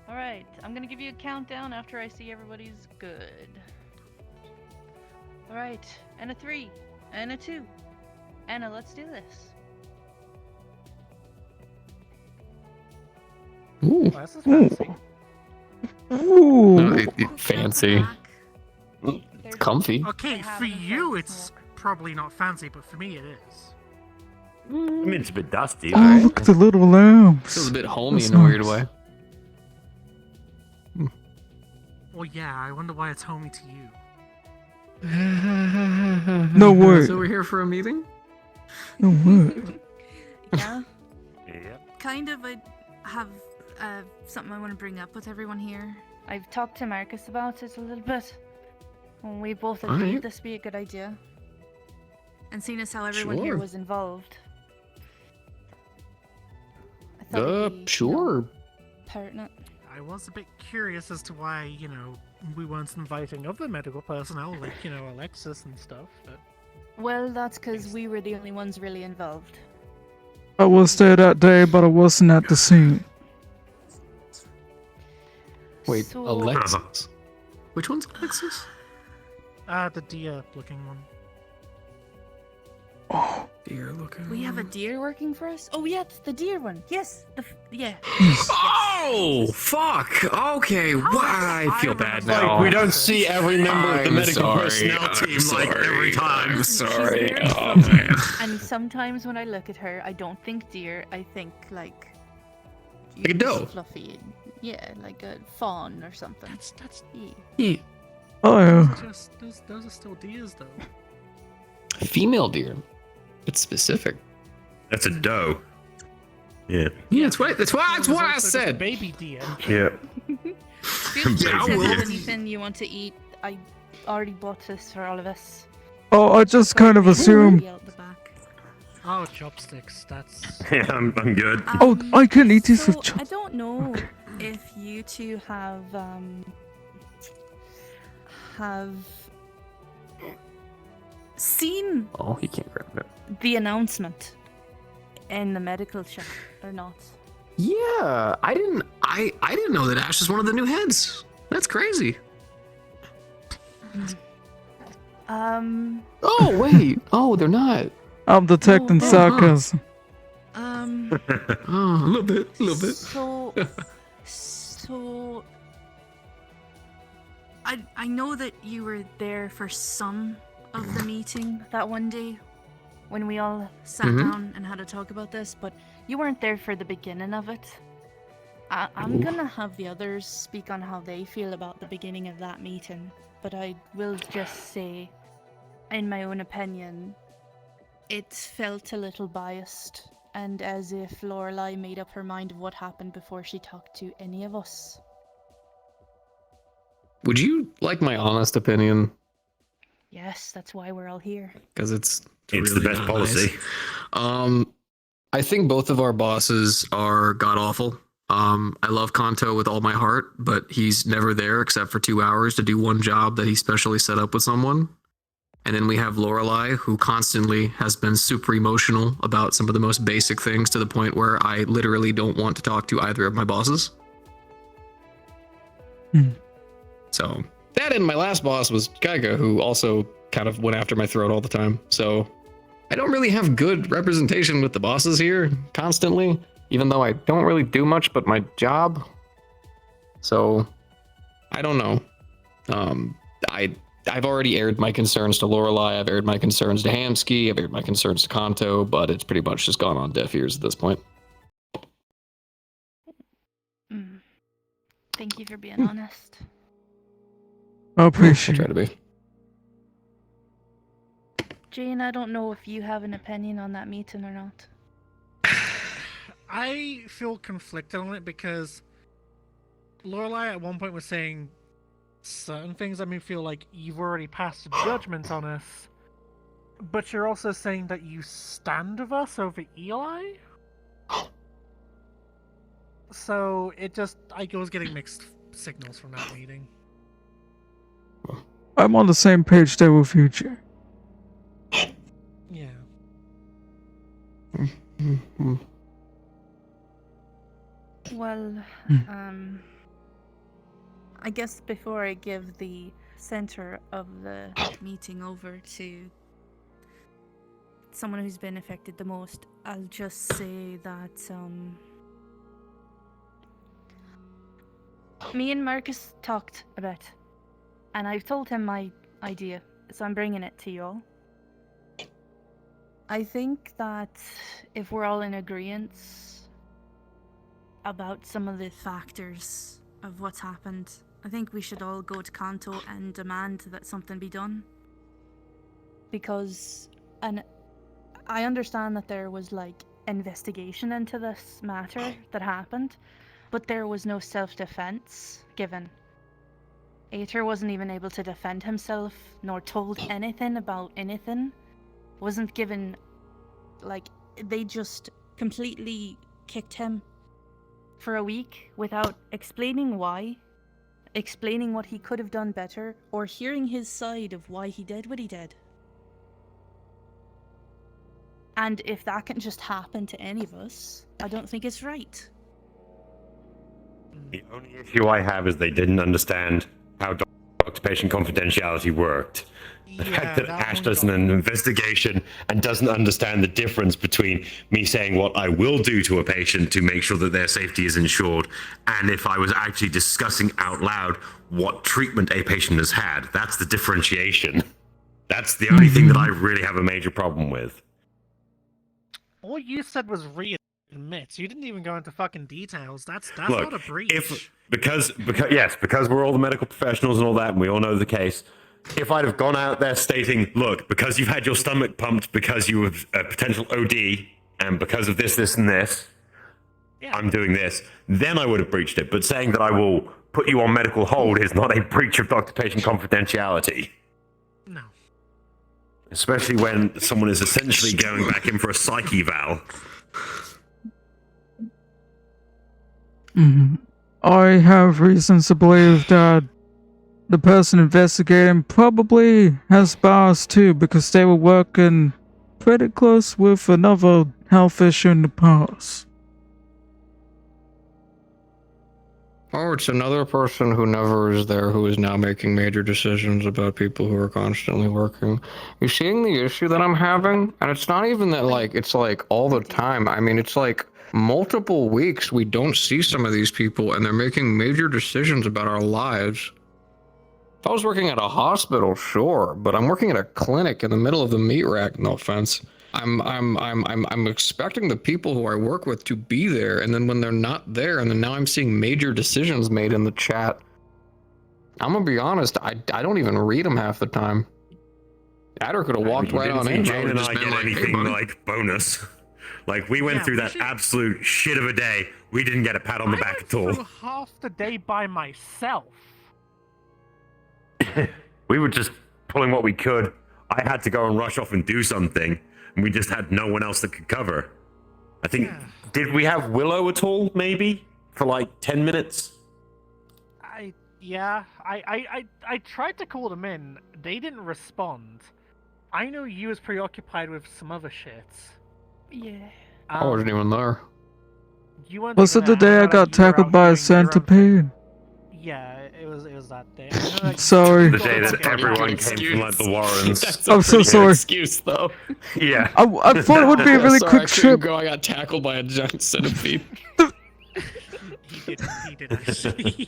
Alright, I'm gonna give you a countdown after I see everybody's good. Alright, and a 3, and a 2. Anna, let's do this. Ooh. Oh, this is fancy. Ooh. Fancy. There's Comfy. Okay, They have for it in you front it's smoke. probably not fancy, but for me it is. I mean, it's a bit dusty. Oh, look at the little lamps. Feels a bit homey That's in a weird nice. way. Well, yeah, I wonder why it's homey to you. No way. So we're here for a meeting? No way. Yeah, Yeah. kind of. I have something I want to bring up with everyone here. I've talked to Marcus about it a little bit. And we both Alright. agreed this would be a good idea. And seeing as how everyone Everyone here Sure. was involved. I thought it'd be, you know, Sure. pertinent. I was a bit curious as to why, we weren't inviting other medical personnel, like, Alexis and stuff, but... Well, that's because we were the only ones really involved. I was there that day, but I wasn't at the scene. Wait, So- Alexis? Which one's Alexis? the deer-looking one. Oh, Dear looking. We have a deer working for us. Oh, yeah, the deer one. Yes, yeah. Oh, fuck. Okay, I feel bad Like, now. we We don't don't see every member of the I'm medical sorry, personnel I'm team like sorry, every time. I'm sorry. She's very Oh, fluffy. man. And sometimes when I look at her, I don't think deer. I think like Like a doe. fluffy. Yeah, like a fawn or something. That's Yeah. Yeah. oh yeah. those are still deers, though. Female deer. It's specific. That's a doe. Yeah. Yeah, that's what I There's also just a said. baby deer. Yeah. If you Yeah, guys well- have anything you want to eat, I already bought this for all of us. Oh, I just kind of assumed. Out the back. Oh, chopsticks, that's... Yeah, I'm good. Oh, I can eat this so with I don't know if you two have seen Oh, he can't grab it. The announcement in the medical shop or not? Yeah, I didn't know that Ash is one of the new heads. That's crazy. Oh wait. Oh, they're not. I'm detecting Oh, sarcasm. um Oh, a little bit. so I know that you were there for some of the meeting that one day When we all sat Mhm. down and had a talk about this, but you weren't there for the beginning of it. I'm Ooh. gonna have the others speak on how they feel about the beginning of that meeting, but I will just say, in my own opinion, it felt a little biased and as if Lorelai made up her mind of what happened before she talked to any of us. Would you like my honest opinion? Yes, that's why we're all here. Because it's It's really the best not policy. nice. I think both of our bosses are god awful. I love Kanto with all my heart, but he's never there except for 2 hours to do one job that he specially set up with someone. And then we have Lorelai, who constantly has been super emotional about some of the most basic things to the point where I literally don't want to talk to either of my bosses. Hmm. So that, and my last boss was Geiga, who also kind of went after my throat all the time. So I don't really have good representation with the bosses here constantly, even though I don't really do much but my job. So I don't know. I've already aired my concerns to Lorelai, I've aired my concerns to Hamsky, I've aired my concerns to Kanto, but it's pretty much just gone on deaf ears at this point. Mm. Thank you for being honest. I I appreciate try it. to be. Jane, I don't know if you have an opinion on that meeting or not. I feel conflicted on it because Lorelai at one point was saying certain things that made me feel like you've already passed a judgment on us, but you're also saying that you stand with us over Eli? So I was getting mixed signals from that meeting. I'm on the same page there with you, Jay. Yeah. Mhm. Well, I guess before I give the center of the Meeting over to someone who's been affected the most, I'll just say that me and Marcus talked a bit, and I've told him my idea, so I'm bringing it to you all. I think that if we're all in agreement about some of the factors of what's happened, I think we should all go to Kanto and demand that something be done. because, and I understand that there was like investigation into this matter that happened, but there was no self-defense given. Aether wasn't even able to defend himself, nor told anything about anything. Wasn't given, like, they just completely kicked him for a week without explaining why, explaining what he could have done better, or hearing his side of why he did what he did. And if that can just happen to any of us, I don't think it's right. The only issue I have is they didn't understand how doctor-patient confidentiality worked. The fact that Ash does an investigation and doesn't understand the difference between me saying what I will do to a patient to make sure that their safety is ensured, and if I was actually discussing out loud what treatment a patient has had. That's the differentiation. That's the only thing that I really have a major problem with. All you said was readmit. You didn't even go into fucking details. That's Look, not a breach. because we're all the medical professionals and all that, and we all know the case. If I'd have gone out there stating, look, because you've had your stomach pumped because you have a potential OD, and because of this, this, and this, Yeah. I'm doing this, then I would have breached it. But saying that I will put you on medical hold is not a breach of doctor-patient confidentiality. No. Especially when someone is essentially going back in for a psych eval. I have reasons to believe that the person investigating probably has bias too, because they were working pretty close with another health issue in the past. Or it's another person who never is there who is now making major decisions about people who are constantly working. You're seeing the issue that I'm having? And it's not even that, like, it's like all the time. I mean, it's like multiple weeks we don't see some of these people and they're making major decisions about our lives. If I was working at a hospital, sure, but I'm working at a clinic in the middle of the meat rack, no offense. I'm expecting the people who I work with to be there, and then when they're not there, and then now I'm seeing major decisions made in the chat. I'm gonna be honest, I don't even read them half the time. Adder could have walked right on in. Jane and Just I been get like, hey, anything buddy. like bonus. Like, we went Yeah, through we that should- absolute shit of a day. We didn't get a pat on the I back went at all. through half the day by myself. We were just pulling what we could. I had to go and rush off and do something, and we just had no one else that could cover. I think, Yeah. did we have Willow at all, maybe? For like 10 minutes? I tried to call them in. They didn't respond. I know you was preoccupied with some other shit. Yeah. I wasn't even there. You weren't Was even it the there. day I How about got you were tackled out by a doing your own centipede? thing? Yeah, it was that day. I know that Sorry. you The got day fucking that everyone attacked. came from like the Warrens. That's I'm so pretty good sorry. excuse, though. Yeah. I thought it would be a really Sorry, quick I couldn't trip. go. I got tackled by a giant centipede. He did actually.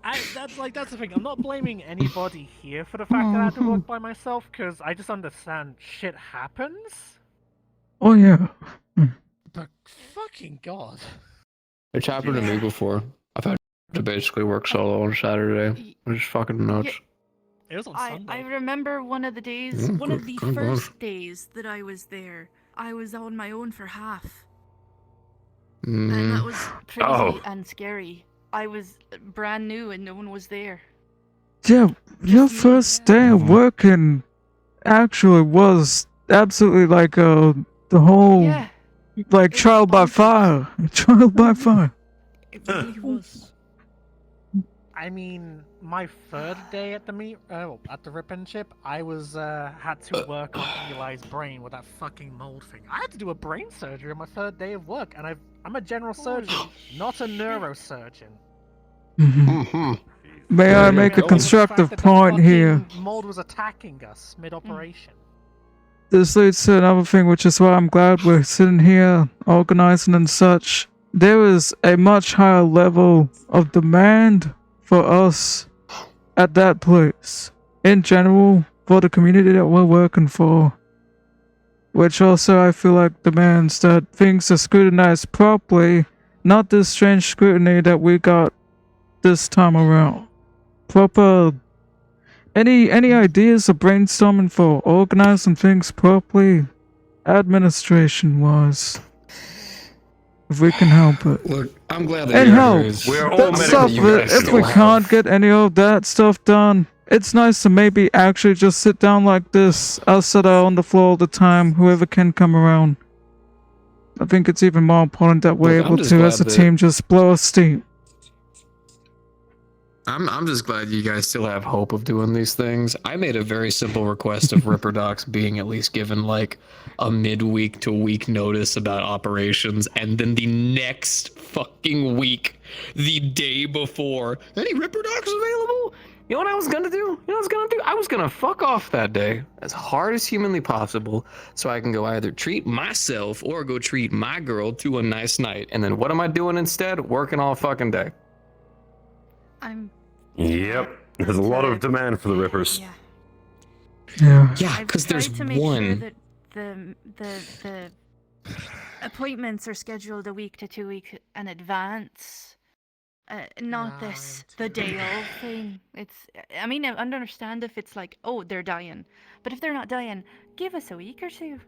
That's the thing. I'm not blaming anybody here for the fact that I had to work by myself, because I just understand shit happens. Oh yeah. But fucking god. It's happened to me before. I've had to basically work solo on Saturday. It's fucking nuts. It was on I Sunday. remember one of the days, Mm, one of good- the good first days that I was there. I was on my own for half, and Mhm. that was Crazy Oh. and scary. I was brand new and no one was there. Yeah, your me, first yeah. day of working actually was absolutely like the whole Yeah, like it trial by bonkers. fire. Trial by fire. it really was. I mean, my third day at the at the Rip and Chip, I was had to work on Eli's brain with that fucking mold thing. I had to do a brain surgery on my third day of work, and I'm a general surgeon, not a neurosurgeon. Mm-hmm. May I make a The constructive fact that the point here? fucking mold was attacking us mid-operation. This leads to another thing, which is why I'm glad we're sitting here organizing and such. There is a much higher level of demand for us at that place. In general, for the community that we're working for. Which also I feel like demands that things are scrutinized properly, not this strange scrutiny that we got this time around. Proper any ideas of brainstorming for organizing things properly, administration wise, if we can help it. Look, I'm glad that And you're hell, here. We're all that medical stuff, you guys if we still can't have- get any of that stuff done, it's nice to maybe actually just sit down like this, us that are on the floor all the time, whoever can come around. I think it's even more important that we're Look, I'm able just to, as a glad that- team, just blow a steam. I'm just glad you guys still have hope of doing these things. I made a very simple request of Ripper Docs being at least given like a midweek to week notice about operations, and then the next fucking week, the day before, any Ripper Docs available? You know what I was gonna do? You know what I was gonna do? I was gonna fuck off that day as hard as humanly possible so I can go either treat myself or go treat my girl to a nice night. And then what am I doing instead? Working all fucking day. Yep. There's a lot of demand for the Rippers. Yeah. Yeah. Yeah, I've because there's tried to make sure one. that the appointments are scheduled a week to 2 weeks in advance. Not this the day of thing. It's. I mean, I understand if it's like, oh, they're dying, but if they're not dying, give us a week or two.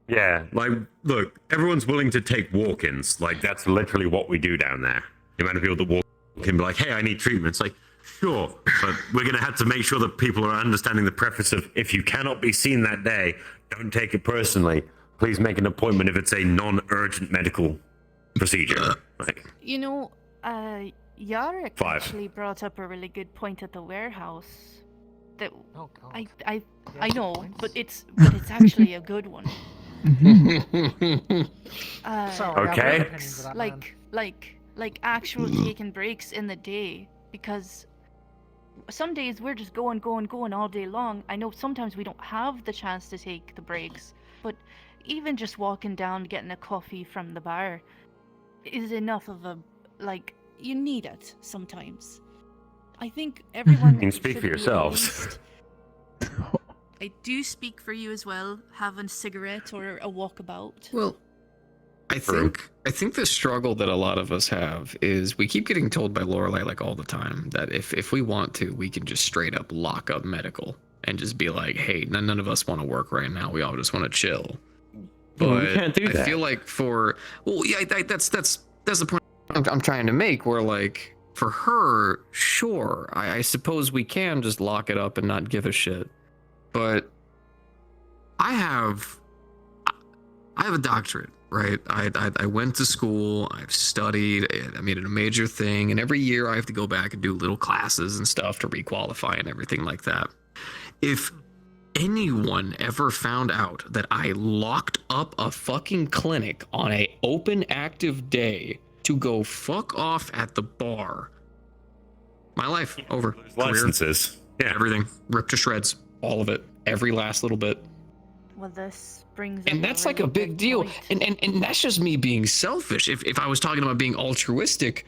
Yeah, like, look, everyone's willing to take walk-ins. Like, that's literally what we do down there. The amount of people that walk in be like, hey, I need treatment. It's like, sure, but we're going to have to make sure that people are understanding the preface of, if you cannot be seen that day, don't take it personally. Please make an appointment if it's a non-urgent medical procedure. Like, You know, Yarick 5. actually brought up a really good point at the warehouse. That Oh god. I Yeah, know, points. but it's actually a good one. Sorry, I have Okay. opinions of that man. Like actual taking breaks in the day, because some days we're just going all day long. I know sometimes we don't have the chance to take the breaks, but even just walking down getting a coffee from the bar is enough of a, like, you need it sometimes. I think everyone You can speak should for be at yourselves. least- I do speak for you as well, having a cigarette or a walkabout. Well, I True. think the struggle that a lot of us have is we keep getting told by Lorelai like all the time that if we want to, we can just straight up lock up medical and just be like, hey, none of us want to work right now. We all just want to chill. But Well, we can't do I that. feel like that's the point I'm trying to make. Where like for her, sure, I suppose we can just lock it up and not give a shit. But I have a doctorate, right? I went to school, I've studied, I made it a major thing, and every year I have to go back and do little classes and stuff to requalify and everything like that. If anyone ever found out that I locked up a fucking clinic on a open active day to go fuck off at the bar, my life over. Career, Licenses. Yeah. everything ripped to shreds, all of it, every last little bit. Well, this brings up And that's like a really big good deal. point. And that's just me being selfish. If I was talking about being altruistic,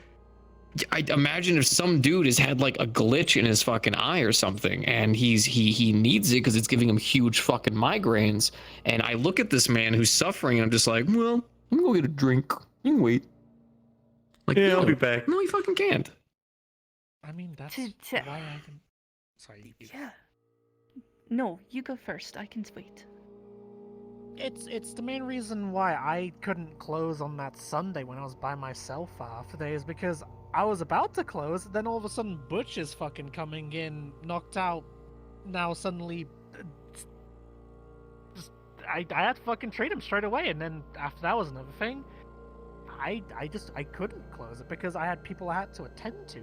I imagine if some dude has had like a glitch in his fucking eye or something, and he needs it because it's giving him huge fucking migraines. And I look at this man who's suffering, and I'm just like, well, I'm gonna go get a drink. You can wait. Like, Yeah, no, I'll be back. No, he fucking can't. I mean, that's To- why I can. Sorry. Yeah. No, you go first. I can wait. It's the main reason why I couldn't close on that Sunday when I was by myself for the day is because I was about to close, then all of a sudden Butch is fucking coming in, knocked out. Now suddenly, I had to fucking treat him straight away, and then after that was another thing. I couldn't close it because I had people I had to attend to.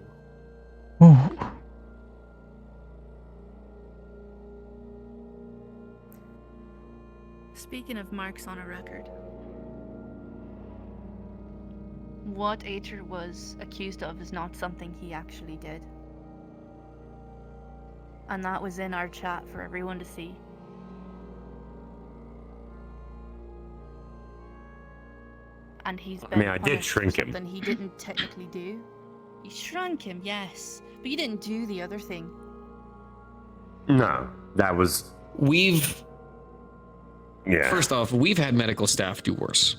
Speaking of marks on a record, What Aether was accused of is not something he actually did. And that was in our chat for everyone to see. And he's been I did punished for shrink him. something he didn't technically do. you shrunk him, yes, but you didn't do the other thing. No, that was We've yeah. First off, we've had medical staff do worse.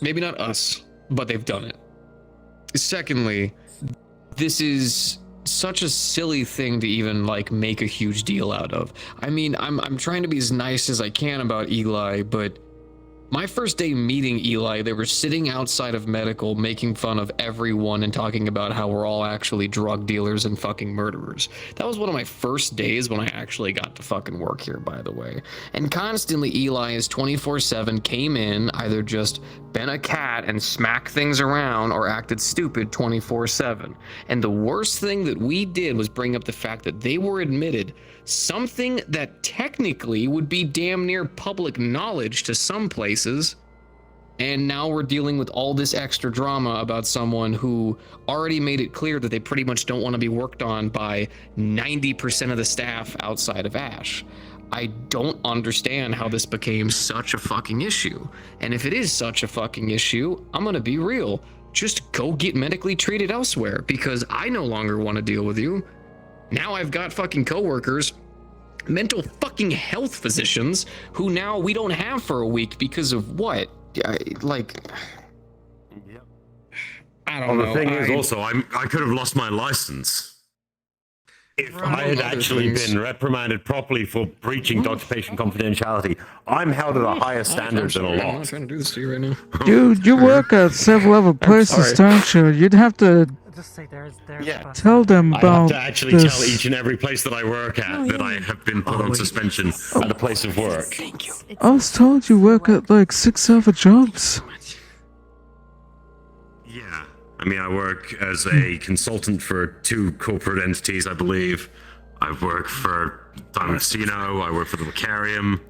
Maybe not us, but they've done it. Secondly, this is such a silly thing to even like make a huge deal out of. I mean, I'm trying to be as nice as I can about Eli, but my first day meeting Eli, they were sitting outside of medical making fun of everyone and talking about how we're all actually drug dealers and fucking murderers. That was one of my first days when I actually got to fucking work here, by the way. And constantly Eli is 24/7 came in, either just been a cat and smacked things around or acted stupid 24/7. And the worst thing that we did was bring up the fact that they were admitted something that technically would be damn near public knowledge to some places, and now we're dealing with all this extra drama about someone who already made it clear that they pretty much don't want to be worked on by 90% of the staff outside of Ash. I don't understand how this became such a fucking issue. And if it is such a fucking issue, I'm gonna be real. Just go get medically treated elsewhere, because I no longer want to deal with you. Now I've got fucking coworkers, mental fucking health physicians, who now we don't have for a week because of what? I don't know. The thing is also, I could have lost my license. If Right. I had Other actually things. been reprimanded properly for breaching doctor-patient confidentiality, I'm held at a higher standard than a I'm not lot. trying to do this to you right now. You work at several other places, sorry. don't you? You'd have to Just say there's Yeah. a bus. tell them I have about to actually this. tell each and every place that I work at that I have been put on suspension at a place of work. Thank you. it's I was told you work at like 6 other jobs. Yeah. I work as a consultant for 2 corporate entities, I believe. I work for Diamond Casino, I work for the Macarium.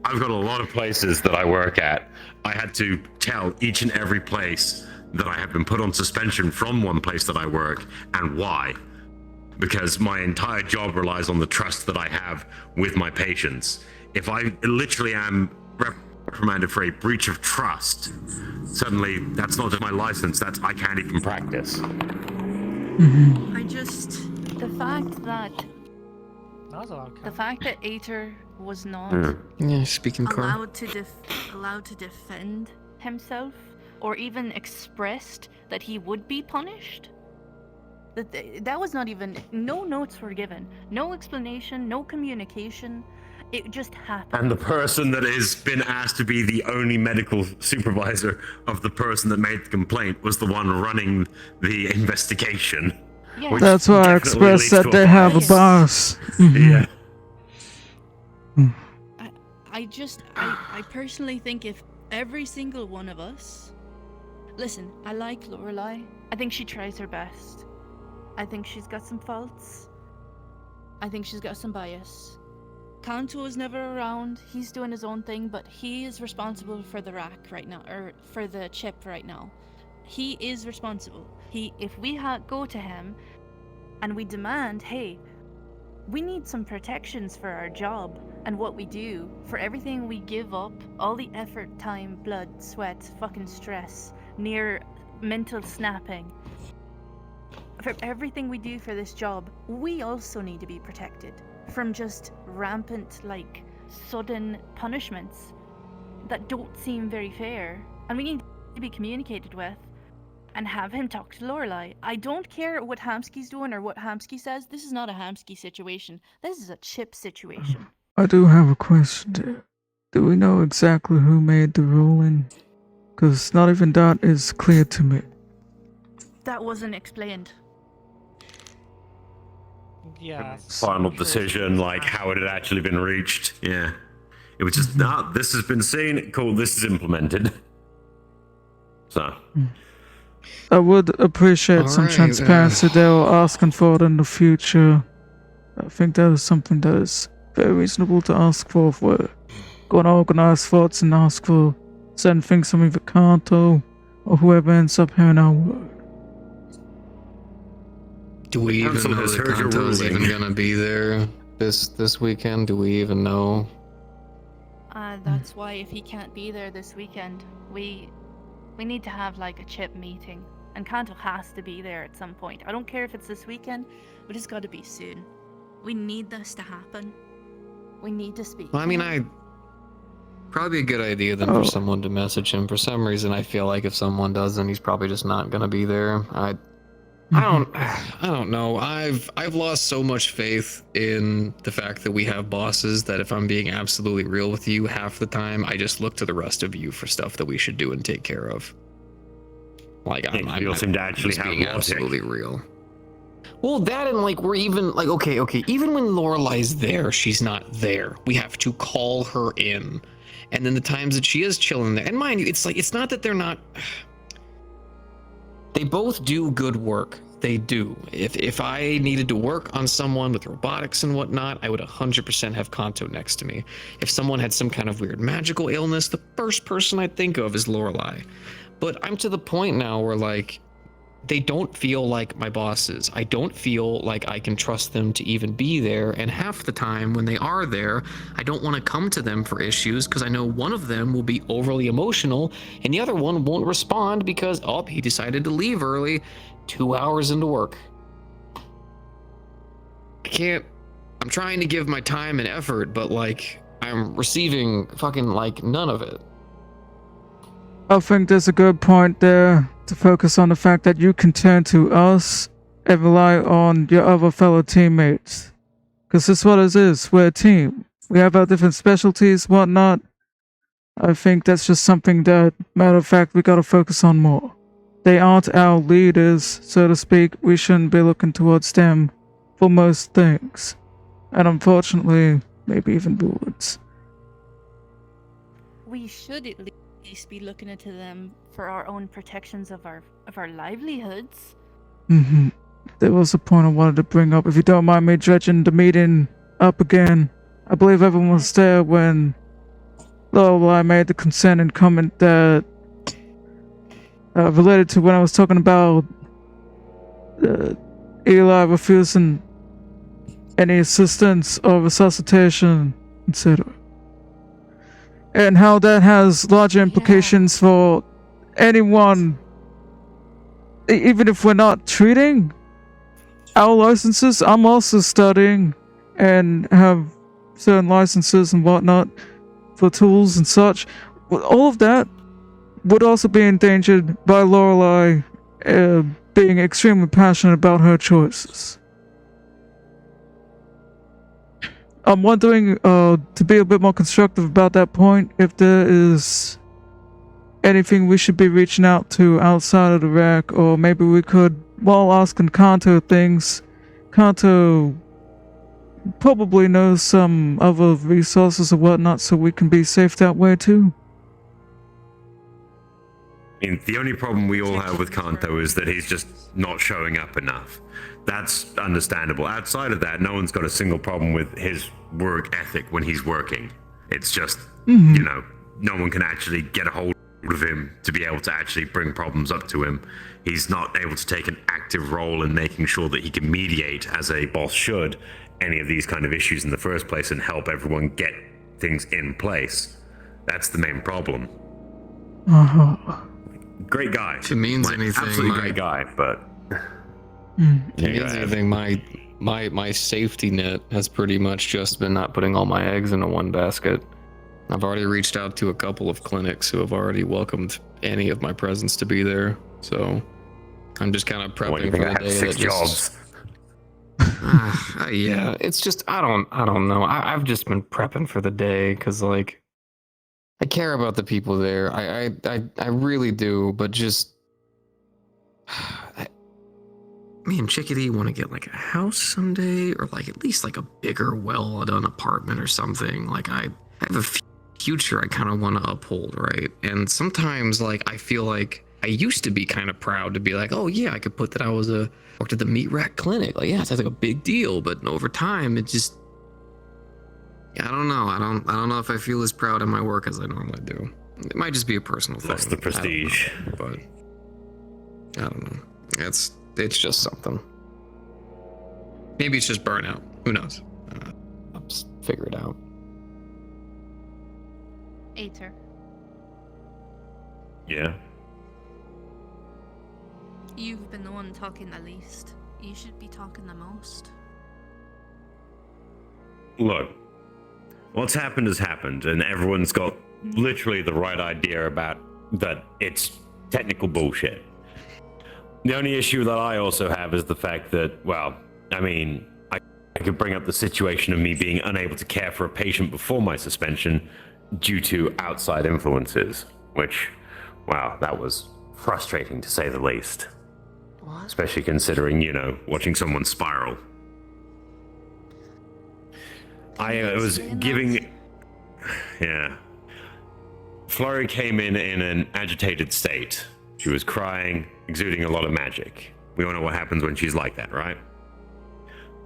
I've got a lot of places that I work at. I had to tell each and every place that I have been put on suspension from one place that I work, and why. Because my entire job relies on the trust that I have with my patients. If I literally am reprimanded for a breach of trust, suddenly that's not just my license, that's I can't even practice. I just The fact that That was a lot of the fact that Aether was not Yeah, speaking car. allowed to defend himself or even expressed that he would be punished. That was not even, no notes were given, no explanation, no communication. It just happened. And the person that has been asked to be the only medical supervisor of the person that made the complaint was the one running the investigation. Yeah. Which That's why I definitely expressed leads to that a they have a bias. boss. Mhm. Yeah. I personally think if every single one of us, listen, I like Lorelai. I think she tries her best. I think she's got some faults. I think she's got some bias. Kanto is never around. He's doing his own thing, but he is responsible for the rack right now, or for the chip right now. He is responsible. If we go to him and we demand, hey, we need some protections for our job and what we do, for everything we give up, all the effort, time, blood, sweat, fucking stress, near mental snapping, for everything we do for this job, we also need to be protected from just rampant, like, sudden punishments that don't seem very fair. And we need to be communicated with and have him talk to Lorelai. I don't care what Hamsky's doing or what Hamsky says. This is not a Hamsky situation. This is a Chip situation. I do have a question. Do we know exactly who made the ruling? Because not even that is clear to me. That wasn't explained. Yeah. Final decision, like how it had actually been reached. Yeah. It was just, this has been seen, cool, this is implemented. So. I would appreciate some Alright, transparency they were asking for it in the future. I think that is something that is very reasonable to ask for. go and organize thoughts and ask for certain things from either Kanto or whoever ends up hearing our word. Do we even Council know has that heard your Kanto's ruling. even gonna be there this weekend? Do we even know? That's why if he can't be there this weekend, we need to have like a chip meeting. And Kanto has to be there at some point. I don't care if it's this weekend, but it's got to be soon. We need this to happen. We need to speak. Well, I mean, to him. probably a good idea then for someone to message him. For some reason, I feel like if someone doesn't, he's probably just not gonna be there. I don't know. I've lost so much faith in the fact that we have bosses that if I'm being absolutely real with you, half the time I just look to the rest of you for stuff that we should do and take care of. Like You seem to actually just have being logic. absolutely real. Well, that and like we're even like okay, even when Lorelai's there, she's not there. We have to call her in, and then the times that she is chilling there, and mind you, it's like it's not that they're not. They both do good work. They do. If I needed to work on someone with robotics and whatnot, I would 100% have Kanto next to me. If someone had some kind of weird magical illness, the first person I'd think of is Lorelai. But I'm to the point now where like they don't feel like my bosses. I don't feel like I can trust them to even be there. And half the time when they are there, I don't want to come to them for issues because I know one of them will be overly emotional and the other one won't respond because, oh, he decided to leave early 2 hours into work. I'm trying to give my time and effort, but like I'm receiving fucking like none of it. I think there's a good point there to focus on the fact that you can turn to us and rely on your other fellow teammates. Because that's what it is. We're a team. We have our different specialties, whatnot. I think that's just something that, matter of fact, we gotta focus on more. They aren't our leaders, so to speak. We shouldn't be looking towards them for most things. And unfortunately, maybe even bullets. We should at least be looking into them for our own protections of our livelihoods. There was a point I wanted to bring up. If you don't mind me dredging the meeting up again. I believe everyone was there when Lorelai made the concerning comment that related to when I was talking about Eli refusing any assistance or resuscitation, etc. And how that has larger implications for anyone, even if we're not treating our licenses. I'm also studying and have certain licenses and whatnot for tools and such. All of that would also be endangered by Lorelai being extremely passionate about her choices. I'm wondering, to be a bit more constructive about that point, if there is anything we should be reaching out to outside of the rack, or maybe we could, while asking Kanto things, Kanto probably knows some other resources or whatnot, so we can be safe that way too. I mean, the only problem we all have with Kanto is that he's just not showing up enough. That's understandable. Outside of that, no one's got a single problem with his work ethic when he's working. It's just, you know, no one can actually get a hold of him to be able to actually bring problems up to him. He's not able to take an active role in making sure that he can mediate, as a boss should, any of these kind of issues in the first place and help everyone get things in place. That's the main problem. Great guy. If it means anything, absolutely great guy, but if it means anything, my safety net has pretty much just been not putting all my eggs into one basket. I've already reached out to a couple of clinics who have already welcomed any of my presence to be there, so I'm just kind of prepping for the day that just. Yeah, it's just I don't know. I've just been prepping for the day because like I care about the people there. I really do, but just me and Chickadee want to get like a house someday, or like at least like a bigger, well-done apartment or something. Like I have a future I kind of want to uphold, right? And sometimes like I feel like I used to be kind of proud to be like, oh yeah, I could put that I worked at the meat rack clinic. Like yeah, it sounds like a big deal, but over time it just I don't know. I don't know if I feel as proud of my work as I normally do. It might just be a personal thing. Lost the prestige. But I don't know. It's just something. Maybe it's just burnout. Who knows? I'll just figure it out. Aether. Yeah. You've been the one talking the least. You should be talking the most. Look, what's happened has happened, and everyone's got literally the right idea about that it's technical bullshit. The only issue that I also have is the fact that, well, I mean, I could bring up the situation of me being unable to care for a patient before my suspension due to outside influences, which, wow, that was frustrating to say the least. What? Especially considering, you know, watching someone spiral. I was giving... Yeah. Florrie came in an agitated state. She was crying, exuding a lot of magic. We all know what happens when she's like that, right?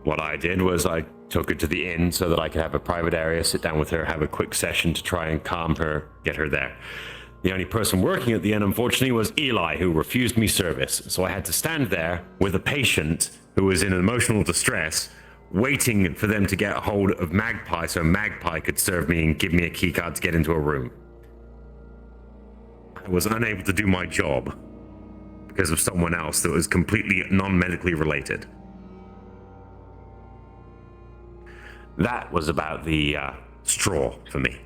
What I did was I took her to the inn so that I could have a private area, sit down with her, have a quick session to try and calm her, get her there. The only person working at the inn, unfortunately, was Eli, who refused me service. So I had to stand there with a patient who was in emotional distress, waiting for them to get a hold of Magpie so Magpie could serve me and give me a key card to get into a room. I was unable to do my job because of someone else that was completely non-medically related. That was about the straw for me.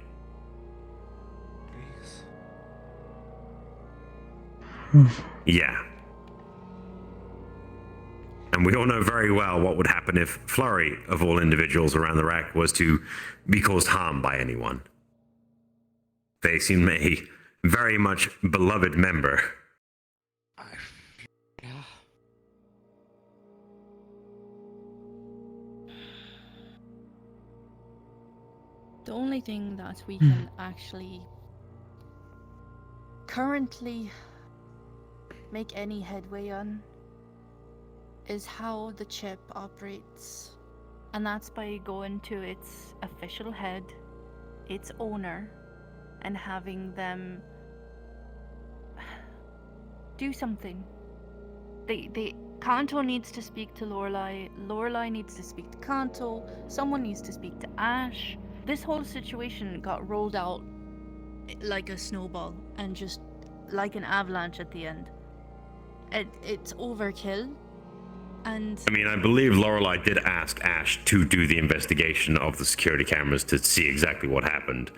Yeah. And we all know very well what would happen if Flurry, of all individuals around the rack, was to be caused harm by anyone. They seem a very much beloved member. The only thing that we can actually currently make any headway on is how the chip operates. And that's by going to its official head, its owner, and having them do something. Kanto needs to speak to Lorelai, Lorelai needs to speak to Kanto, someone needs to speak to Ash. This whole situation got rolled out like a snowball and just like an avalanche at the end. It's overkill. And I mean, I believe Lorelai did ask Ash to do the investigation of the security cameras to see exactly what happened.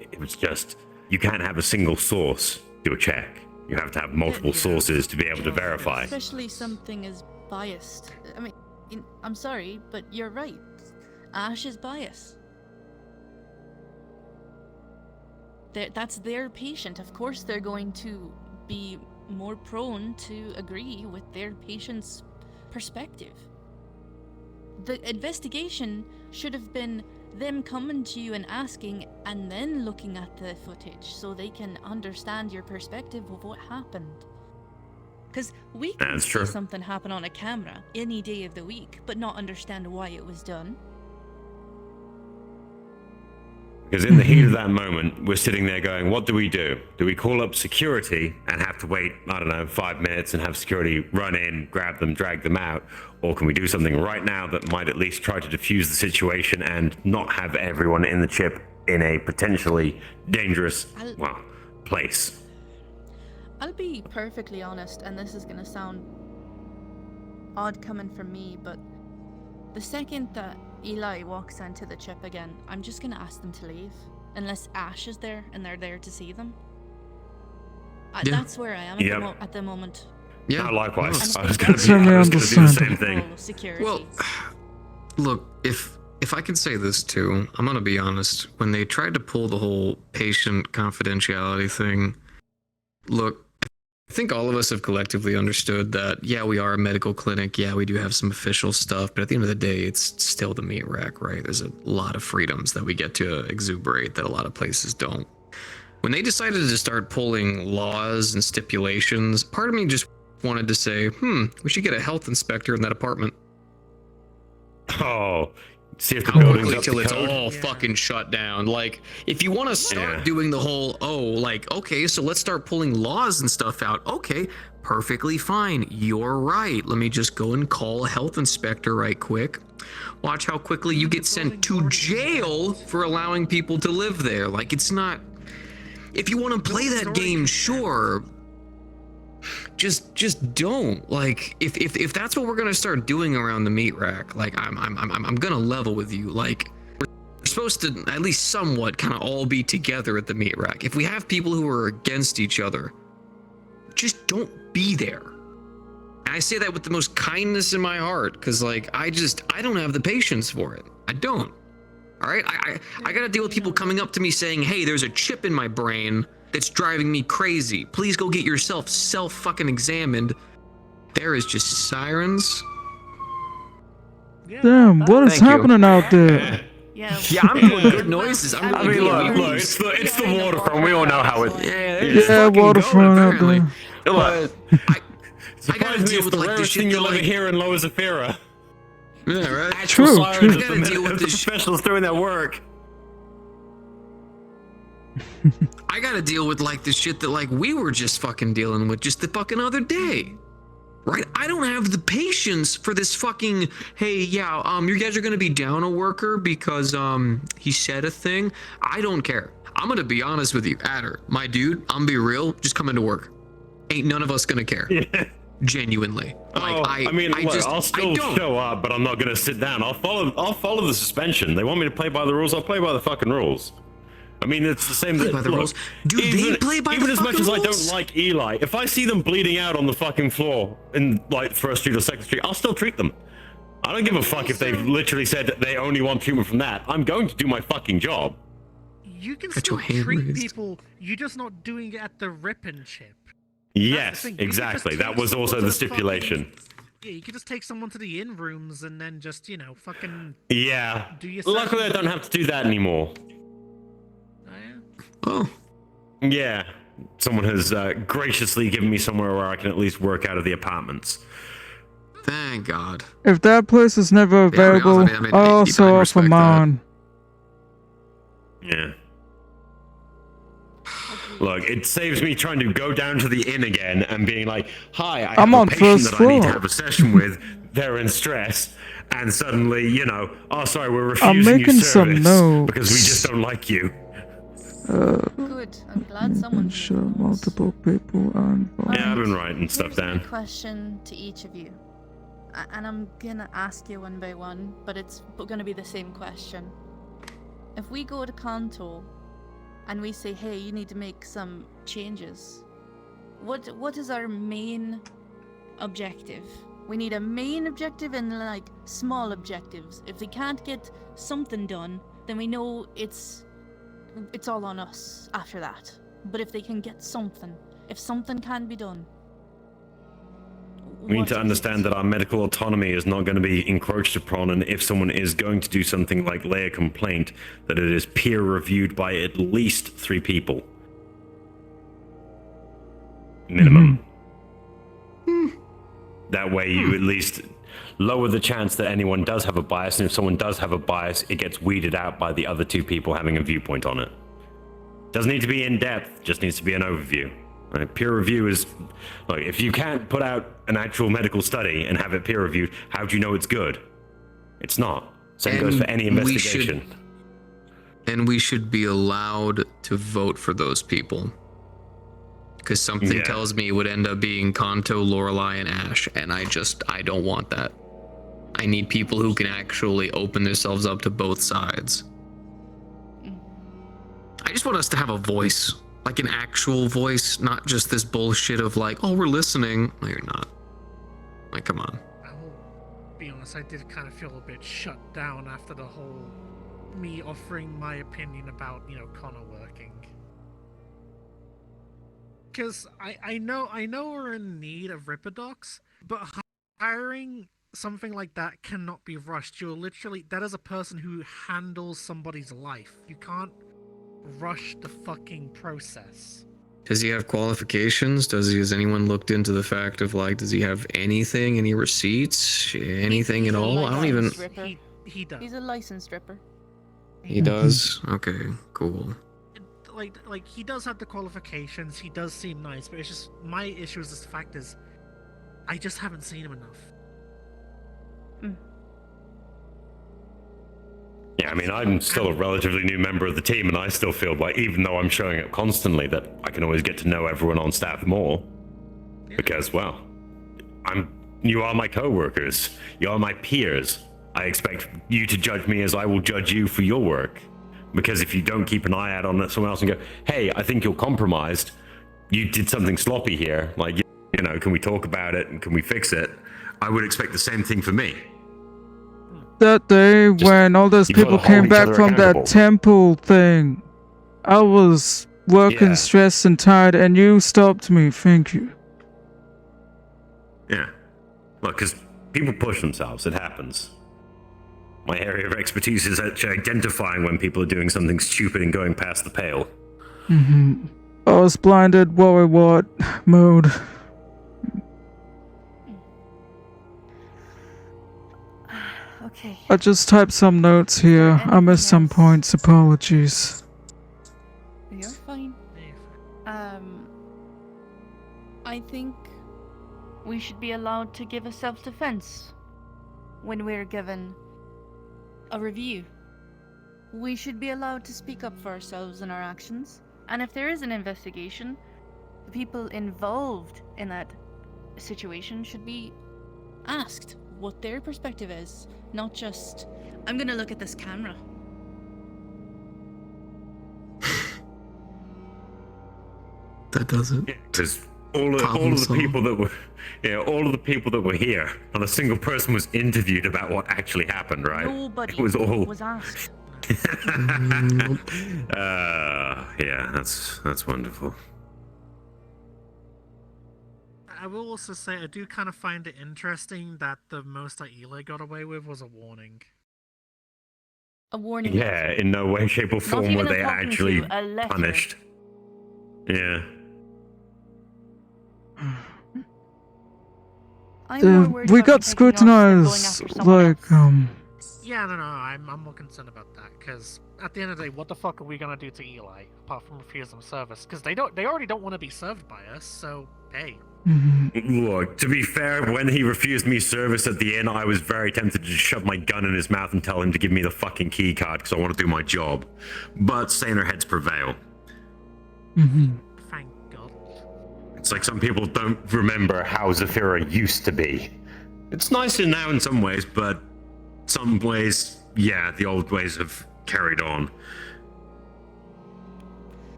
It was just, you can't have a single source do a check. You have to have multiple sources to be able to verify. especially something as biased. I mean, I'm sorry, but you're right. Ash is biased. That's their patient. Of course they're going to be more prone to agree with their patient's perspective. The investigation should have been them coming to you and asking, and then looking at the footage so they can understand your perspective of what happened. Because we can That's see true. something happen on a camera any day of the week, but not understand why it was done. Because in the heat of that moment, we're sitting there going, what do we do? Do we call up security and have to wait, I don't know, 5 minutes and have security run in, grab them, drag them out? Or can we do something right now that might at least try to diffuse the situation and not have everyone in the chip in a potentially dangerous, place? I'll be perfectly honest, and this is gonna sound odd coming from me, but the second that Eli walks into the chip again, I'm just gonna ask them to leave. Unless Ash is there and they're there to see them. Yeah. That's where I am at the moment. Yeah, No, likewise. no, I was going to Certainly do the understand. same thing. Oh, security. Well, look, if I could say this too, I'm gonna be honest. When they tried to pull the whole patient confidentiality thing, look, I think all of us have collectively understood that, yeah, we are a medical clinic. Yeah, we do have some official stuff, but at the end of the day, it's still the meat rack, right? There's a lot of freedoms that we get to exuberate that a lot of places don't. When they decided to start pulling laws and stipulations, part of me just wanted to say, we should get a health inspector in that apartment. Oh, See if the How building's quickly up till to it's code. all Yeah. fucking shut down. Like, if you want to start Yeah. doing the whole, like, okay, so let's start pulling laws and stuff out. Okay, perfectly fine. You're right. Let me just go and call a health inspector right quick. Watch how quickly you get sent to jail for allowing people to live there. Like, it's not. If you want to play that game, sure. Just don't. Like, if that's what we're gonna start doing around the meat rack, like I'm gonna level with you. Like, we're supposed to at least somewhat kind of all be together at the meat rack. If we have people who are against each other, just don't be there. And I say that with the most kindness in my heart, because like I don't have the patience for it. I don't. All right, I gotta deal with people coming up to me saying, "Hey, there's a chip in my brain that's driving me crazy. Please go get yourself fucking examined." There is just sirens. Yeah, Damn, what is Thank you. happening out there? Yeah. Yeah, I'm doing good noises. I'm I doing mean, good look, moves. it's the waterfront. We all know how it. Yeah, Yeah, waterfront out there. Look, I gotta deal with like this shit thing that, you'll ever like, hear in Lower Zafira. yeah, right. Actual True, sirens true. of I gotta deal with the this shit. professionals doing their work. I gotta deal with like the shit that like we were just fucking dealing with just the fucking other day. Right? I don't have the patience for this fucking, hey, yeah, you guys are gonna be down a worker because he said a thing. I don't care. I'm gonna be honest with you, Adder, my dude, I'm gonna be real, just come into work. Ain't none of us gonna care. Yeah. Genuinely. Like I mean, look, just I'll still don't. show up, but I'm not gonna sit down. I'll follow the suspension. They want me to play by the rules. I'll play by the fucking rules. I mean, it's the same. Play by the rules. Do they play by the even as much fucking as I rules? don't like Eli, if I see them bleeding out on the fucking floor in like First Street or Second Street, I'll still treat them. I don't give a fuck if they've literally said that they only want treatment from that. I'm going to do my fucking job. You can Got still your hand treat raised. people. You're just not doing it at the rip and chip. Yes, thing. You could just exactly. take That was someone also to the the stipulation. Yeah, you could just take someone to the in rooms and then just, fucking. Yeah. Do your Luckily, I don't have to do that anymore. Oh, yeah. Oh, Yeah. Someone has graciously given me somewhere where I can at least work out of the apartments. thank God. If that place is never Yeah, to be honest available, with you, I mean, I I also offer respect that. mine. Yeah. Look, it saves me trying to go down to the inn again and being like, "Hi, I I'm have on a patient first that I need to floor." have a session with. They're in stress." And suddenly, oh, sorry, we're refusing I'm making you some service notes. because we just don't like you. Good. I'm glad someone's Sure, making notes. multiple people are involved. Yeah, I've been writing stuff Here's my down. question to each of you, and I'm gonna ask you one by one, but it's gonna be the same question. If we go to Kanto and we say, "Hey, you need to make some changes," what is our main objective? We need a main objective and like small objectives. If they can't get something done, then we know it's all on us after that. But if they can get something, if something can be done, We need what to is understand it? that our medical autonomy is not going to be encroached upon, and if someone is going to do something like lay a complaint, that it is peer reviewed by at least 3 people. Minimum. That way you at least lower the chance that anyone does have a bias, and if someone does have a bias, it gets weeded out by the other 2 people having a viewpoint on it. Doesn't need to be in depth, just needs to be an overview. Right? Peer review is, like, if you can't put out an actual medical study and have it peer reviewed, how do you know it's good? It's not. Same goes And for any we should- investigation. And we should be allowed to vote for those people. Because something Yeah. tells me it would end up being Kanto, Lorelei, and Ash, and I don't want that. I need people who can actually open themselves up to both sides. I just want us to have a voice, like an actual voice, not just this bullshit of like, oh, we're listening. No, you're not. Like, come on. I will be honest, I did kind of feel a bit shut down after the whole me offering my opinion about, Connor working. Because I know we're in need of Ripperdocs, but hiring something like that cannot be rushed. You're literally, that is a person who handles somebody's life. You can't rush the fucking process. Does he have qualifications? Has anyone looked into the fact of like, does he have anything, any receipts, anything at all? I don't even. He does. He's a licensed stripper. He does? Okay, cool. Like he does have the qualifications. He does seem nice, but it's just my issue is the fact is, I just haven't seen him enough. Yeah, I mean, I'm still a relatively new member of the team, and I still feel like, even though I'm showing up constantly, that I can always get to know everyone on staff more. Because, well, you are my co-workers. You are my peers. I expect you to judge me as I will judge you for your work. Because if you don't keep an eye out on someone else and go, hey, I think you're compromised, you did something sloppy here, like, you know, can we talk about it and can we fix it? I would expect the same thing for me. That day when all those you've gotta people hold came each back other from that accountable. temple thing, I was working Yeah. stressed and tired, and you stopped me. Thank you. Yeah. Look, because people push themselves, it happens. My area of expertise is actually identifying when people are doing something stupid and going past the pale. I was blinded, worry what mode. Okay. I just typed some notes here. I missed some Anything else? points. Apologies. You're fine. I think we should be allowed to give a self-defense when we're given a review. We should be allowed to speak up for ourselves and our actions. And if there is an investigation, the people involved in that situation should be asked what their perspective is, not just, I'm gonna look at this camera. That does it. Because all of the people that were, all of the people that were here, not a single person was interviewed about what actually happened, right? Nobody It was all. was asked. Yeah, that's wonderful. I will also say I do kind of find it interesting that the most that Eli got away with was a warning. A warning. Yeah, in no way, shape, or Not form were even a they talking actually to, a letter. punished. Yeah. I'm more worried We about got you taking off than going scrutinized, after someone like, else. Yeah, no, I'm more concerned about that because at the end of the day, what the fuck are we gonna do to Eli apart from refuse them service? Because they already don't want to be served by us. So hey. Look, to be fair, when he refused me service at the inn, I was very tempted to just shove my gun in his mouth and tell him to give me the fucking key card because I want to do my job. But saner heads prevail. Thank God. It's like some people don't remember how Zafira used to be. It's nicer now in some ways, but some ways, yeah, the old ways have carried on.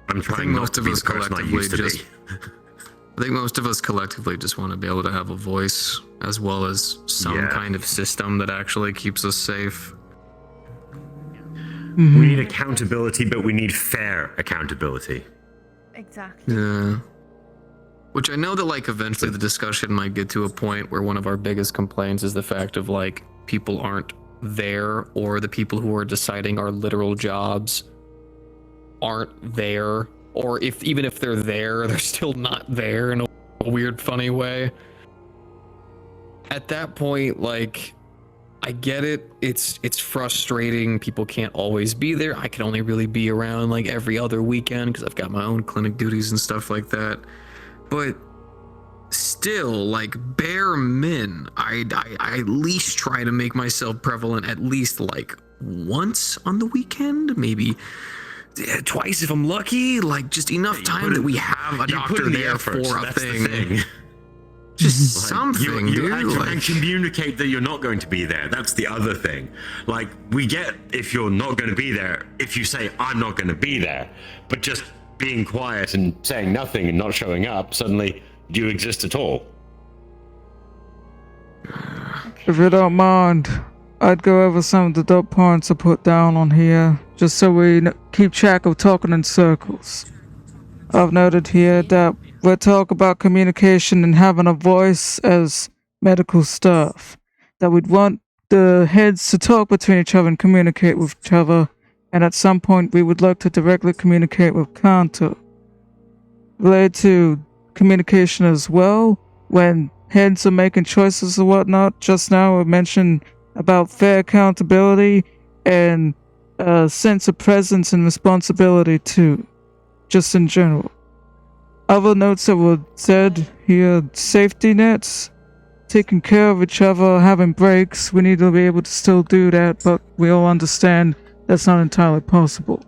I'm trying not to be the person I used to be. I think most of us collectively just want to be able to have a voice as well as some kind of system that actually keeps us safe. We need accountability, but we need fair accountability. Exactly. Yeah. Which I know that, like, eventually the discussion might get to a point where one of our biggest complaints is the fact of, like, people aren't there, or the people who are deciding our literal jobs aren't there, or even if they're there, they're still not there in a weird, funny way. At that point, like, I get it. It's frustrating. People can't always be there. I can only really be around like every other weekend because I've got my own clinic duties and stuff like that. But still, like, bare min, I at least try to make myself prevalent at least like once on the weekend, maybe twice if I'm lucky. Like, just enough time that we have a doctor there for a thing. Just something, you dude. and communicate that you're not going to be there. That's the other thing. Like, we get if you're not going to be there, if you say, I'm not going to be there, but just being quiet and saying nothing and not showing up, suddenly, do you exist at all? If you don't mind, I'd go over some of the dot points I put down on here, just so we keep track of talking in circles. I've noted here that we'll talk about communication and having a voice as medical staff, that we'd want the heads to talk between each other and communicate with each other, and at some point we would like to directly communicate with Kanto. Related to communication as well, when heads are making choices or whatnot. Just now we mentioned about fair accountability and a sense of presence and responsibility too, just in general. Other notes that were said here, safety nets, taking care of each other, having breaks. We need to be able to still do that, but we all understand that's not entirely possible.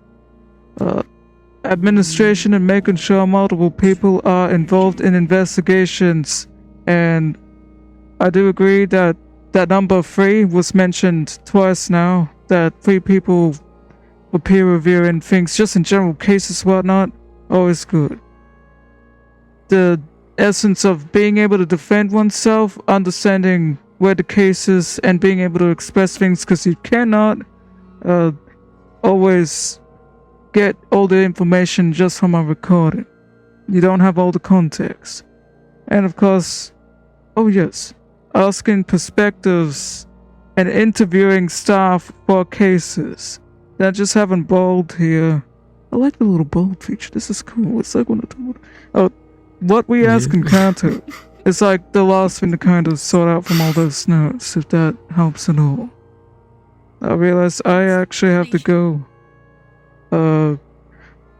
Administration and making sure multiple people are involved in investigations. And I do agree that that number 3 was mentioned twice now, that 3 people were peer reviewing things, just in general cases, whatnot, always good. The essence of being able to defend oneself, understanding where the case is, and being able to express things, because you cannot always get all the information just from a recording. You don't have all the context. And of course, oh yes, asking perspectives and interviewing staff for cases. Not just having bold here. I like the little bold feature. This is cool. It's like when what we ask in Kanto. It's like the last thing to kind of sort out from all those notes, if that helps at all. I realize I actually have to go. I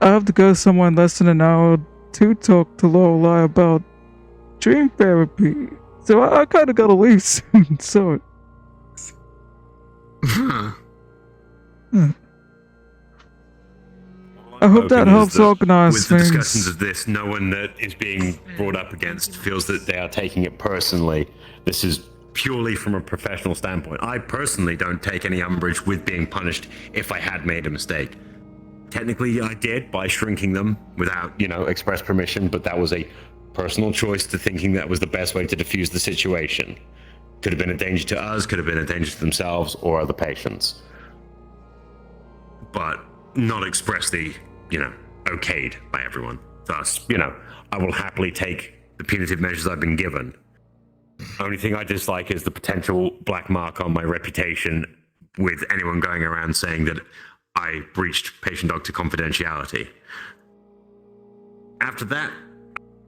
have to go somewhere in less than an hour to talk to Lorelei about dream therapy. So I kind of gotta leave soon. Sorry. I hope that helps organize with things. the discussions of this, no one that is being brought up against feels that they are taking it personally. This is purely from a professional standpoint. I personally don't take any umbrage with being punished if I had made a mistake. Technically, I did by shrinking them without, express permission, but that was a personal choice to thinking that was the best way to diffuse the situation. Could have been a danger to us, could have been a danger to themselves or other patients. But not expressly, okayed by everyone. Thus, I will happily take the punitive measures I've been given. Only thing I dislike is the potential black mark on my reputation with anyone going around saying that I breached patient-doctor confidentiality. After that,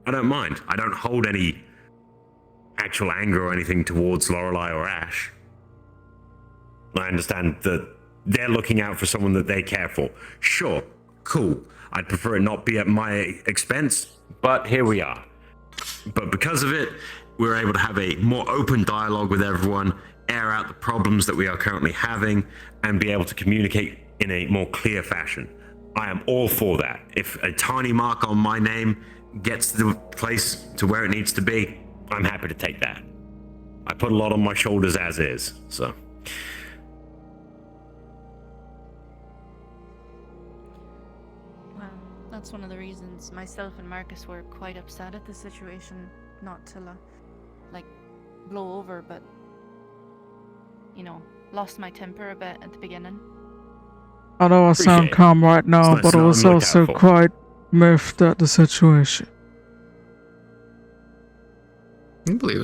I don't mind. I don't hold any actual anger or anything towards Lorelei or Ash. I understand that they're looking out for someone that they care for. Sure, cool. I'd prefer it not be at my expense, but here we are. But because of it, we're able to have a more open dialogue with everyone, air out the problems that we are currently having, and be able to communicate in a more clear fashion. I am all for that. If a tiny mark on my name gets the place to where it needs to be, I'm happy to take that. I put a lot on my shoulders as is, so. Well, that's one of the reasons myself and Marcus were quite upset at the situation. Not to, blow over, but, lost my temper a bit at the beginning. I know I sound Appreciate it. calm right now, It's nice but to I know was I'm looked also out for. quite miffed at the situation. I can believe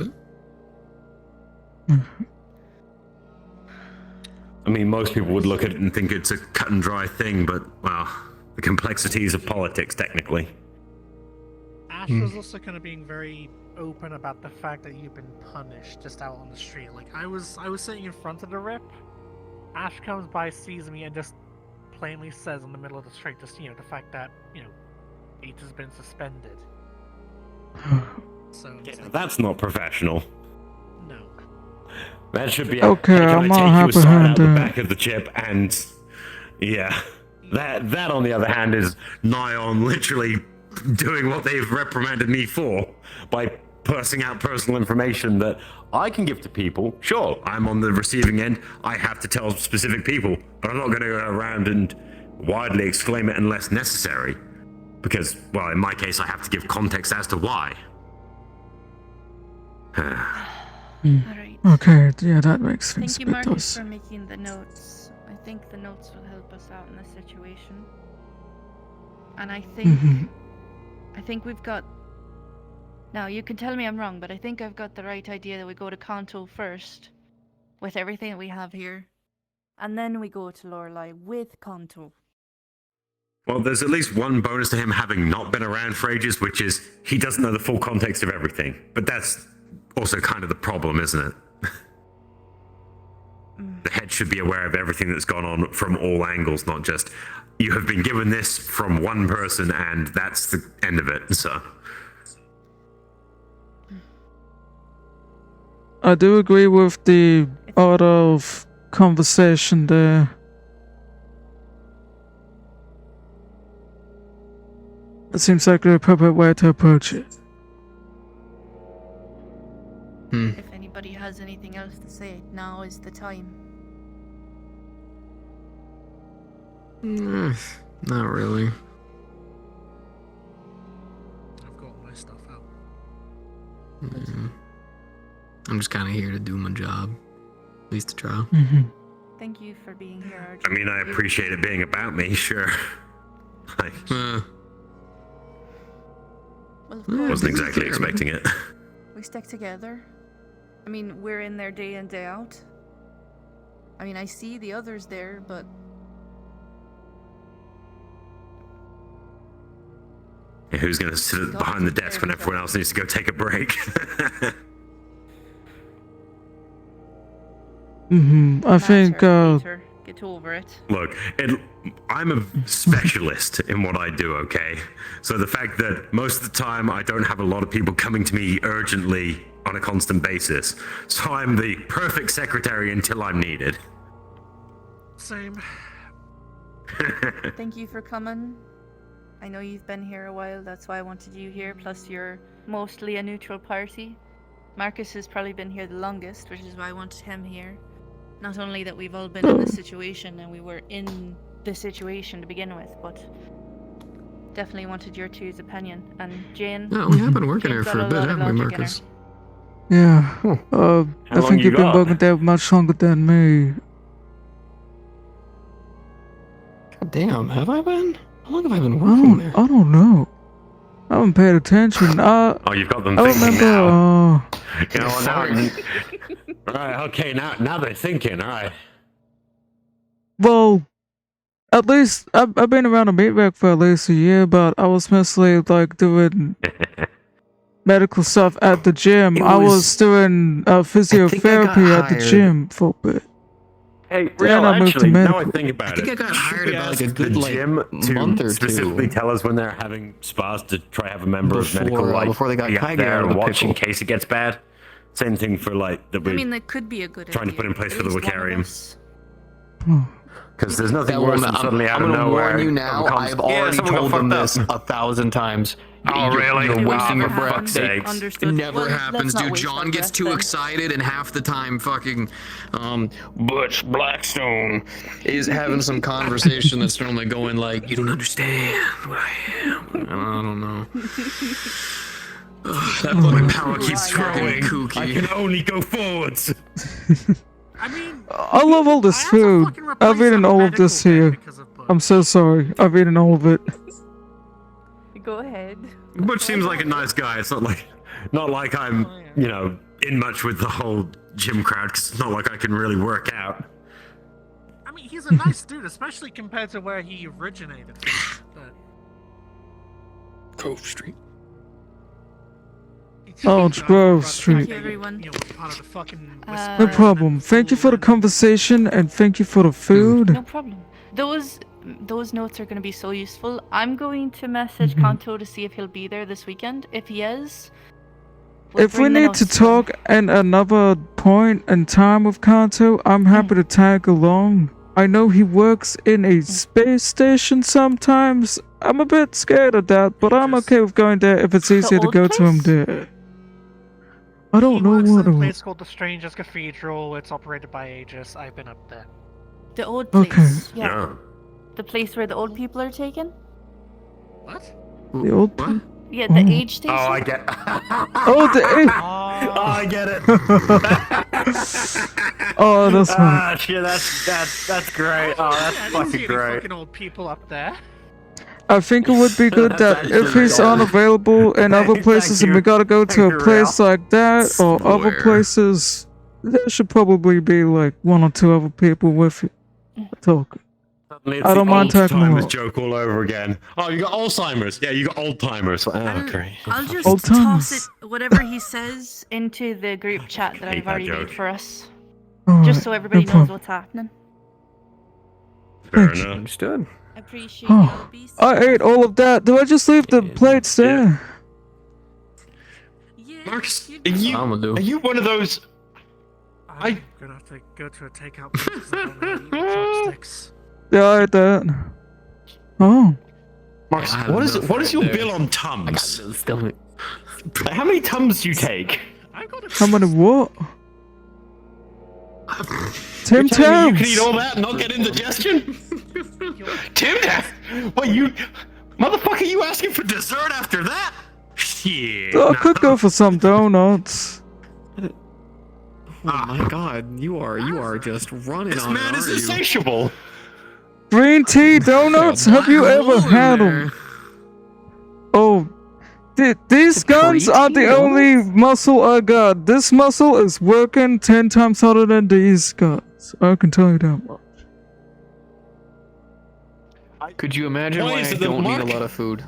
it. I mean, most people would look at it and think it's a cut and dry thing, but, well, the complexities of politics, technically. Ash was also kind of being very open about the fact that you've been punished just out on the street. Like, I was sitting in front of the rip. Ash comes by, sees me, and just plainly says in the middle of the street, just, the fact that, H has been suspended. So, it's like, That's not professional. no. That should be Okay, hey, can I'm I not take you happy aside out the handed. back of the chip and yeah. That on the other hand is nigh on literally doing what they've reprimanded me for by pursing out personal information that I can give to people. Sure, I'm on the receiving end. I have to tell specific people, but I'm not going to go around and widely exclaim it unless necessary. Because, well, in my case, I have to give context as to why. Alright. Okay, yeah, that makes things Thank a you, bit Marcus, dicey. for making the notes. I think the notes will help us out in this situation. And I think we've got... Now, you can tell me I'm wrong, but I think I've got the right idea that we go to Kanto first, with everything that we have here. And then we go to Lorelei with Kanto. Well, there's at least one bonus to him having not been around for ages, which is he doesn't know the full context of everything. But that's also kind of the problem, isn't it? The head should be aware of everything that's gone on from all angles, not just you have been given this from one person and that's the end of it. So I do agree with the order of conversation there. It seems like the appropriate way to approach it. If anybody has anything else to say, now is the time. Not really. I've got my stuff out. I'm just kind of here to do my job. At least to try. Mm-hmm. Thank you for being here, I Arjun. mean, I appreciate it being about me, sure. I Well, of course, wasn't exactly expecting it. we stick together. I mean, we're in there day in, day out. I mean, I see the others there, but Yeah, who's going to sit behind the desk when everyone else needs to go take a break? I think, Peter, get over it. Look, I'm a specialist in what I do, okay? So the fact that most of the time I don't have a lot of people coming to me urgently on a constant basis, so I'm the perfect secretary until I'm needed. Same. Thank you for coming. I know you've been here a while, that's why I wanted you here, plus you're mostly a neutral party. Marcus has probably been here the longest, which is why I wanted him here. Not only that we've all been in this situation, and we were in the situation to begin with, but definitely wanted your two's opinion. And Jane... No, we have been working Jane's here got for a bit, lot of haven't we, logic in her. Marcus? yeah. How I long think you you've been got? working there much longer than me. God damn, have I been? How long have I been working there? I don't know. I haven't paid attention. Oh, you've got them I thinking remember, now. You know what, Sorry. now... Alright, okay, now they're thinking, alright. well, at least, I've been around a meat rack for at least a year, but I was mostly, like, doing medical stuff at the gym. It I was was- doing physiotherapy at the hired. gym for a bit. Hey, Then real, I moved to actually, now I medical. think about I think it. I got should hired we about, like, a ask good, the like, gym to month or specifically two. tell us when they're having spas to try have a member of Before- medical like before they got be up Kage there out of and the watch in pickle. case it gets bad. Same thing for like that I we mean, that could be a good trying to idea. put in place At for the least one of Wicarium. us. because there's nothing That worse woman, than suddenly out I'm of gonna nowhere. warn you it now. becomes, I've already someone got told them fucked this up. 1,000 times. Oh, really? You're Wow, wasting your for breath. fuck's sakes. Understood. It never Well, let's happens, not dude. waste John our gets breath too then. excited, and half the time, fucking, Butch Blackstone is having some conversation that's normally going like, "You don't understand what I am." I don't know. Ugh, that fucking power keeps Right. fucking kooky. I can only go forwards. I mean, I love all I this had to food. fucking replace I've eaten a all of medical this bed here. because of Butch. I'm so sorry. I've eaten all of it. Go ahead. Butch seems like a nice guy. It's not like I'm, Oh, yeah. you know, in much with the whole gym crowd. Cause it's not like I can really work out. I mean, he's a nice dude, especially compared to where he originated from. But Cove Street. Oh, it's Grove Street. Thank you, everyone. You know, part of the fucking No No whisper problem. and Thank you for the full- conversation and thank you for the food. No problem. Those notes are going to be so useful. I'm going to message Mhm. Kanto to see if he'll be there this weekend. If he is, we'll If we bring the need to notes in. talk at another point in time with Kanto, I'm happy to tag along. I know he works in a space station sometimes. I'm a bit scared of that, but I'm okay with going there if it's The easier to old go to him place? there. I don't He know works what in a it place called the Strangers Cathedral. It's operated by Aegis. I've been up there. The old Okay. place. Yeah. Yeah. The place where the old people are taken? What? The old What? one? Yeah, the Oh. age station. Oh, I get. Oh, the Oh, I get it. Oh, that's funny. Ah, shit, that's great. Oh, that's I didn't see fucking any great. fucking old people up there. I think it would be good That's that if actually he's cool. unavailable in other Thank places and we you. gotta go to Thank a you, place like that or other Swear. places, there should probably be like one or two other people with you talking. Suddenly I don't mind tagging timers along. joke all over again. Oh, you got Alzheimer's. Yeah, you got old timers. Oh, I'll- great. I'll just Old toss timers. it whatever he says into the group chat that hate I've that already made joke. for us, Alright, just so everybody no knows problem. what's happening. Fair Thanks. enough. Understood. Appreciate you, Oh, Albies. I ate all of that. Do I just leave the plates there? Yeah, Marcus, you are do. you, I'm gonna do. are you one of those? I'm gonna have to go to a takeout place 'cause I don't really eat with chopsticks. Yeah, I ate that. Oh, Marcus, I had what is enough what is right your there. bill on I got Tums? the stomach. How many Tums do you take? I've got a how many what? Tim You're telling me you can Tams. eat all that and not get indigestion? Tim, what you, motherfucker? You asking for dessert after that? Shit. I could go for some donuts. Oh my god, you are just running This on man it, is aren't you? insatiable. Green tea donuts? Have you ever had them? Oh, these guns are the only muscle I got. This muscle is working 10 times harder than these guns. I can tell you that much. Could you imagine Why why is I it that don't need a Mark- lot of food?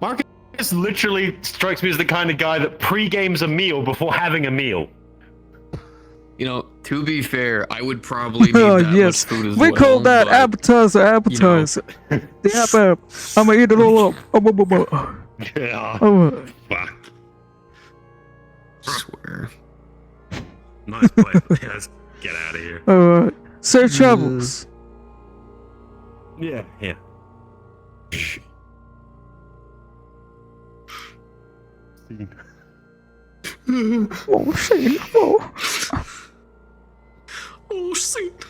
Marcus literally strikes me as the kind of guy that pre-games a meal before having a meal. You know, to be fair, I would probably need Oh, that yes. much food as We well. call that but, appetizer. Yep, I'ma eat it all up. Yeah. Oh, Fuck. swear. Nice play. Let's get out of here. alright. Safe travels. Yeah. Yeah. Oh, shit. Oh. Oh, shit.